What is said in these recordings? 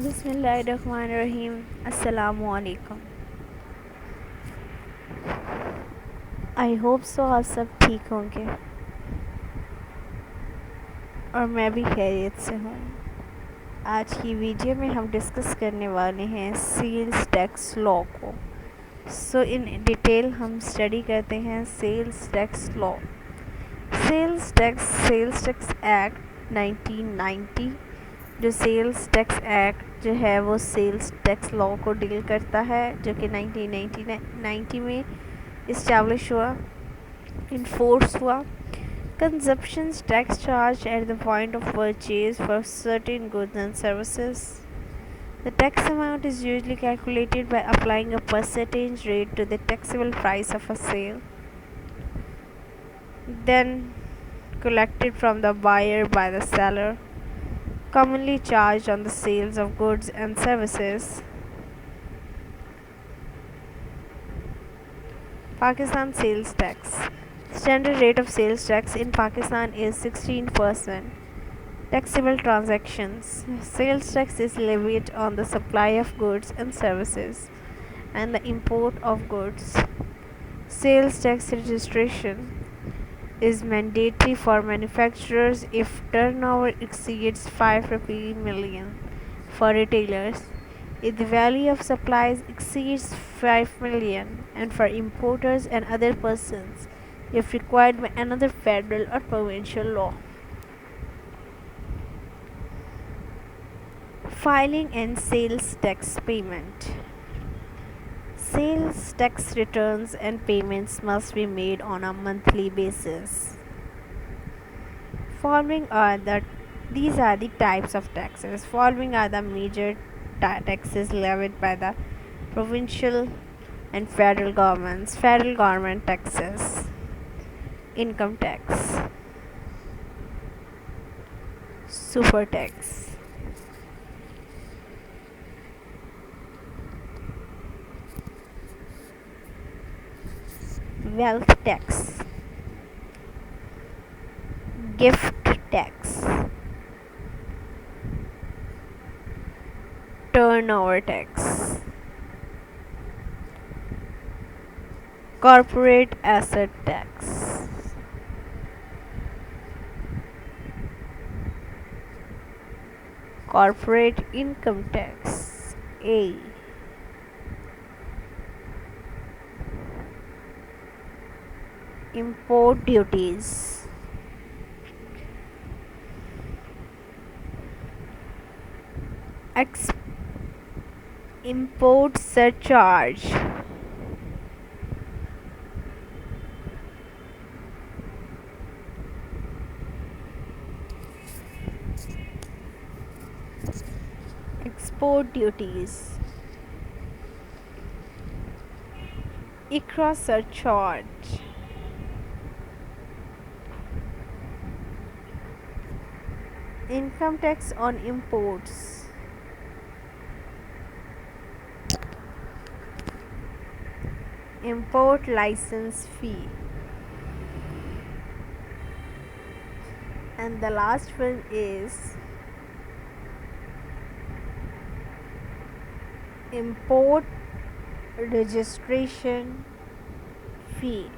बिस्मिल्लाहिर्रहमानिर्रहीम। अस्सलामुअलैकुम। I hope so आप सब ठीक होंगे और मैं भी खैरियत से हूँ। आज की वीडियो में हम डिस्कस करने वाले हैं सेल्स टैक्स लॉ को। इन डिटेल हम स्टडी करते हैं sales tax law. Sales tax act 1990, जो सेल्स टैक्स एक्ट जो है वो सेल्स टैक्स लॉ को डील करता है, जो कि 1990 में इस्टेब्लिश हुआ, इन्फोर्स हुआ। Consumption tax charged at the point of purchase for certain goods and services. The tax amount is usually calculated by applying a percentage rate to the taxable price of a sale, then collected from the buyer by the seller, commonly charged on the sales of goods and services. Pakistan sales tax. Standard rate of sales tax in Pakistan is 16%. Taxable transactions. Sales tax is levied on the supply of goods and services and the import of goods. Sales tax registration is mandatory for manufacturers if turnover exceeds 5 rupee million. For retailers, if the value of supplies exceeds 5 million, and for importers and other persons if required by another federal or provincial law. Filing and sales tax payment. Sales tax returns and payments must be made on a monthly basis. Following are the These are the types of taxes. Following are the major taxes levied by the provincial and federal governments. Federal government taxes. Income tax. Super tax. Wealth tax. Gift tax. Turnover tax. Corporate asset tax. Corporate income tax. A. Import duties. Import surcharge. Export duties. ICRA surcharge. Income tax on imports. Import license fee. And the last one is import registration fee.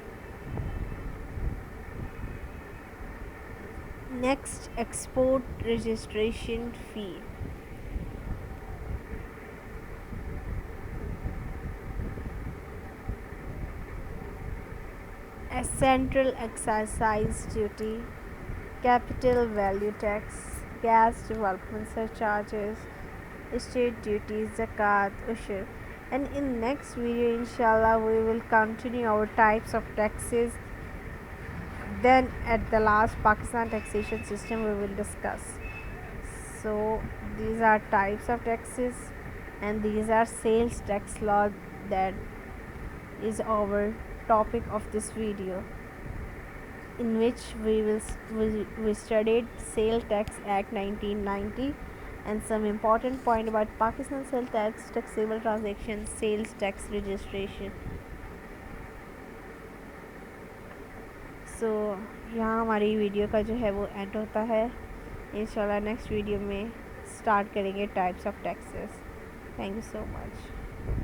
Next, export registration fee. A central excise duty, capital value tax, gas development surcharges, state duties, zakat, ushur. And in next video, inshallah, we will continue our types of taxes. Then at the last, Pakistan taxation system we will discuss. So these are types of taxes, and these are sales tax law that is our topic of this video, in which we studied Sale Tax Act 1990 and some important point about Pakistan sales tax, taxable transactions, sales tax registration. यहाँ हमारी video का जो है वो and होता है। इंशाल्लाह next video में स्टार्ट करेंगे types of taxes. Thank you so much.